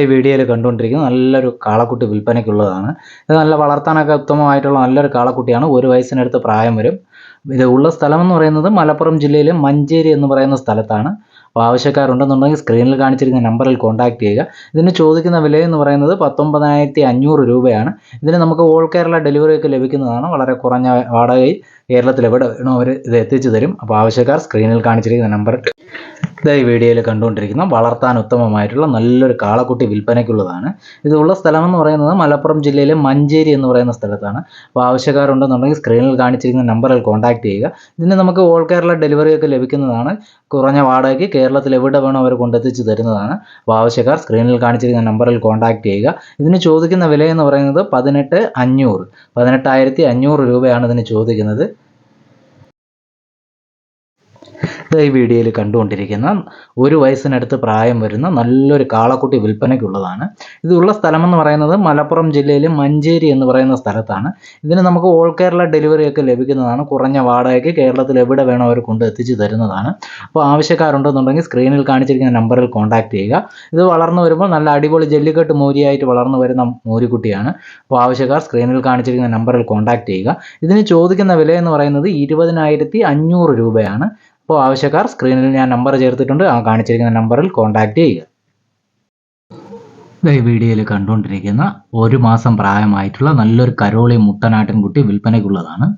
ഈ വീഡിയോയിൽ കണ്ടുകൊണ്ടിരിക്കുന്നത് നല്ലൊരു കാളക്കുട്ടി വിൽപ്പനയ്ക്കുള്ളതാണ്. ഇത് നല്ല വളർത്താനൊക്കെ ഉത്തമമായിട്ടുള്ള നല്ലൊരു കാളക്കുട്ടിയാണ്. 1 വയസ്സിനടുത്ത് പ്രായം വരും. ഇത് ഉള്ള സ്ഥലമെന്ന് പറയുന്നത് മലപ്പുറം ജില്ലയിലെ മഞ്ചേരി എന്ന് പറയുന്ന സ്ഥലത്താണ്. അപ്പോൾ ആവശ്യക്കാരുണ്ടെന്നുണ്ടെങ്കിൽ സ്ക്രീനിൽ കാണിച്ചിരിക്കുന്ന നമ്പറിൽ കോൺടാക്റ്റ് ചെയ്യുക. ഇതിന് ചോദിക്കുന്ന വിലയെന്ന് പറയുന്നത് 19,500 രൂപയാണ്. ഇതിന് നമുക്ക് ഓൾ കേരള ഡെലിവറിയൊക്കെ ലഭിക്കുന്നതാണ്. വളരെ കുറഞ്ഞ വാടകയിൽ കേരളത്തിൽ എവിടെ വേണോ അവർ ഇത് എത്തിച്ചു തരും. അപ്പോൾ ആവശ്യക്കാർ സ്ക്രീനിൽ കാണിച്ചിരിക്കുന്ന നമ്പർ ഈ വീഡിയോയിൽ കണ്ടുകൊണ്ടിരിക്കുന്ന വളർത്താൻ ഉത്തമമായിട്ടുള്ള നല്ലൊരു കാളക്കുട്ടി വിൽപ്പനയ്ക്കുള്ളതാണ്. ഇതുള്ള സ്ഥലമെന്ന് പറയുന്നത് മലപ്പുറം ജില്ലയിലെ മഞ്ചേരി എന്ന് പറയുന്ന സ്ഥലത്താണ്. അപ്പോൾ ആവശ്യക്കാരുണ്ടെന്നുണ്ടെങ്കിൽ സ്ക്രീനിൽ കാണിച്ചിരിക്കുന്ന നമ്പറിൽ കോൺടാക്റ്റ് ചെയ്യുക. ഇതിന് നമുക്ക് ഓൾ കേരള ഡെലിവറിയൊക്കെ ലഭിക്കുന്നതാണ്. കുറഞ്ഞ വാടകയ്ക്ക് കേരളത്തിൽ എവിടെ വേണോ അവർ കൊണ്ടെത്തിച്ച് തരുന്നതാണ്. അപ്പോൾ ആവശ്യക്കാർ സ്ക്രീനിൽ കാണിച്ചിരിക്കുന്ന നമ്പറിൽ കോൺടാക്റ്റ് ചെയ്യുക. ഇതിന് ചോദിക്കുന്ന വിലയെന്ന് പറയുന്നത് 18,500 രൂപയാണ് ഇതിന് ചോദിക്കുന്നത്. ഈ വീഡിയോയിൽ കണ്ടുകൊണ്ടിരിക്കുന്ന 1 വയസ്സിനടുത്ത് പ്രായം വരുന്ന നല്ലൊരു കാളക്കുട്ടി വിൽപ്പനയ്ക്കുള്ളതാണ്. ഇതുള്ള സ്ഥലമെന്ന് പറയുന്നത് മലപ്പുറം ജില്ലയിലെ മഞ്ചേരി എന്ന് പറയുന്ന സ്ഥലത്താണ്. ഇതിന് നമുക്ക് ഓൾ കേരള ഡെലിവറിയൊക്കെ ലഭിക്കുന്നതാണ്. കുറഞ്ഞ വാടകയ്ക്ക് കേരളത്തിൽ എവിടെ വേണോ അവർ കൊണ്ട് എത്തിച്ചു തരുന്നതാണ്. അപ്പോൾ ആവശ്യക്കാരുണ്ടെന്നുണ്ടെങ്കിൽ സ്ക്രീനിൽ കാണിച്ചിരിക്കുന്ന നമ്പറിൽ കോൺടാക്റ്റ് ചെയ്യുക. ഇത് വളർന്നു വരുമ്പോൾ നല്ല അടിപൊളി ജല്ലിക്കെട്ട് മൂരിയായിട്ട് വളർന്നു വരുന്ന മൂരിക്കുട്ടിയാണ്. അപ്പോൾ ആവശ്യക്കാർ സ്ക്രീനിൽ കാണിച്ചിരിക്കുന്ന നമ്പറിൽ കോൺടാക്റ്റ് ചെയ്യുക. ഇതിന് ചോദിക്കുന്ന വിലയെന്ന് പറയുന്നത് 20,500 രൂപയാണ്. അപ്പോൾ ആവശ്യക്കാർ സ്ക്രീനിൽ ഞാൻ നമ്പർ ചേർത്തിട്ടുണ്ട്. ആ കാണിച്ചിരിക്കുന്ന നമ്പറിൽ കോൺടാക്റ്റ് ചെയ്യുക. ഈ വീഡിയോയിൽ കണ്ടുകൊണ്ടിരിക്കുന്ന 1 മാസം പ്രായമായിട്ടുള്ള നല്ലൊരു കരോളി മുട്ടനാട്ടിൻകുട്ടി വിൽപ്പനയ്ക്കുള്ളതാണ്.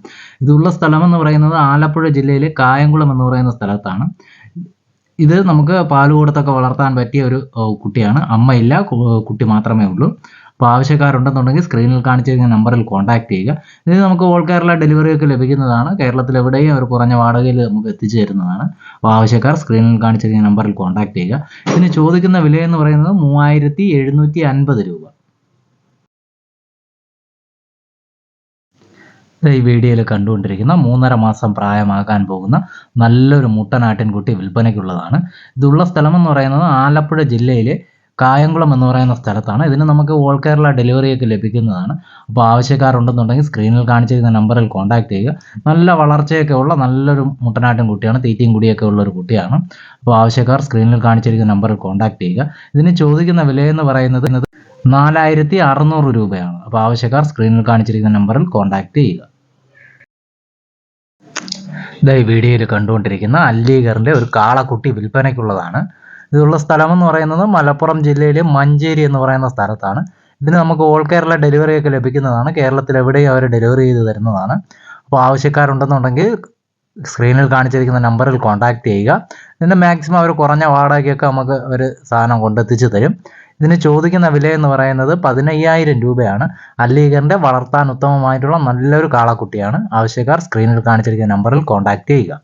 ഇതുള്ള സ്ഥലമെന്ന് പറയുന്നത് ആലപ്പുഴ ജില്ലയിലെ കായംകുളം എന്ന് പറയുന്ന സ്ഥലത്താണ്. ഇത് നമുക്ക് പാല് കൊടുത്തൊക്കെ വളർത്താൻ പറ്റിയ ഒരു കുട്ടിയാണ്. അമ്മയില്ല, കുട്ടി മാത്രമേ ഉള്ളൂ. അപ്പോൾ ആവശ്യക്കാരുണ്ടെന്നുണ്ടെങ്കിൽ സ്ക്രീനിൽ കാണിച്ചിരിക്കുന്ന നമ്പറിൽ കോൺടാക്റ്റ് ചെയ്യുക. ഇത് നമുക്ക് ഓൾ കേരള ഡെലിവറിയൊക്കെ ലഭിക്കുന്നതാണ്. കേരളത്തിൽ എവിടെയും അവർ കുറഞ്ഞ വാടകയിൽ നമുക്ക് എത്തിച്ചു തരുന്നതാണ്. അപ്പോൾ ആവശ്യക്കാർ സ്ക്രീനിൽ കാണിച്ചിരിക്കുന്ന നമ്പറിൽ കോൺടാക്റ്റ് ചെയ്യുക. ഇതിന് ചോദിക്കുന്ന വിലയെന്ന് പറയുന്നത് 3,750 രൂപ. ഈ വീഡിയോയിൽ കണ്ടുകൊണ്ടിരിക്കുന്ന 3.5 മാസം പ്രായമാകാൻ പോകുന്ന നല്ലൊരു മുട്ടനാട്ടിൻകുട്ടി വിൽപ്പനയ്ക്കുള്ളതാണ്. ഇതുള്ള സ്ഥലമെന്ന് പറയുന്നത് ആലപ്പുഴ ജില്ലയിലെ കായംകുളം എന്ന് പറയുന്ന സ്ഥലത്താണ്. ഇതിന് നമുക്ക് ഓൾ കേരള ഡെലിവറിയൊക്കെ ലഭിക്കുന്നതാണ്. അപ്പോൾ ആവശ്യക്കാരുണ്ടെന്നുണ്ടെങ്കിൽ സ്ക്രീനിൽ കാണിച്ചിരിക്കുന്ന നമ്പറിൽ കോൺടാക്റ്റ് ചെയ്യുക. നല്ല വളർച്ചയൊക്കെ ഉള്ള നല്ലൊരു മുട്ടനാട്ടിൻ കുട്ടിയാണ്. തീറ്റയും കുടിയൊക്കെ ഉള്ള ഒരു കുട്ടിയാണ്. അപ്പോൾ ആവശ്യക്കാർ സ്ക്രീനിൽ കാണിച്ചിരിക്കുന്ന നമ്പറിൽ കോൺടാക്റ്റ് ചെയ്യുക. ഇതിന് ചോദിക്കുന്ന വിലയെന്ന് പറയുന്നത് 4,600 രൂപയാണ്. അപ്പോൾ ആവശ്യക്കാർ സ്ക്രീനിൽ കാണിച്ചിരിക്കുന്ന നമ്പറിൽ കോൺടാക്റ്റ് ചെയ്യുക. ഈ വീഡിയോയിൽ കണ്ടുകൊണ്ടിരിക്കുന്ന അല്ലീഗറിൻ്റെ ഒരു കാളക്കുട്ടി വിൽപ്പനയ്ക്കുള്ളതാണ്. ഇതുള്ള സ്ഥലമെന്ന് പറയുന്നത് മലപ്പുറം ജില്ലയിലെ മഞ്ചേരി എന്ന് പറയുന്ന സ്ഥലത്താണ്. ഇതിന് നമുക്ക് ഓൾ കേരള ഡെലിവറിയൊക്കെ ലഭിക്കുന്നതാണ്. കേരളത്തിൽ എവിടെയും അവർ ഡെലിവറി ചെയ്ത് തരുന്നതാണ്. അപ്പോൾ ആവശ്യക്കാരുണ്ടെന്നുണ്ടെങ്കിൽ സ്ക്രീനിൽ കാണിച്ചിരിക്കുന്ന നമ്പറിൽ കോൺടാക്റ്റ് ചെയ്യുക. ഇതിൻ്റെ മാക്സിമം അവർ കുറഞ്ഞ വാടകയ്ക്കൊക്കെ നമുക്ക് ഒരു സാധനം കൊണ്ടെത്തിച്ച് തരും. ഇതിന് ചോദിക്കുന്ന വിലയെന്ന് പറയുന്നത് 15,000 രൂപയാണ്. അല്ലീഗറിൻ്റെ വളർത്താൻ ഉത്തമമായിട്ടുള്ള നല്ലൊരു കാളക്കുട്ടിയാണ്. ആവശ്യക്കാർ സ്ക്രീനിൽ കാണിച്ചിരിക്കുന്ന നമ്പറിൽ കോൺടാക്റ്റ് ചെയ്യുക.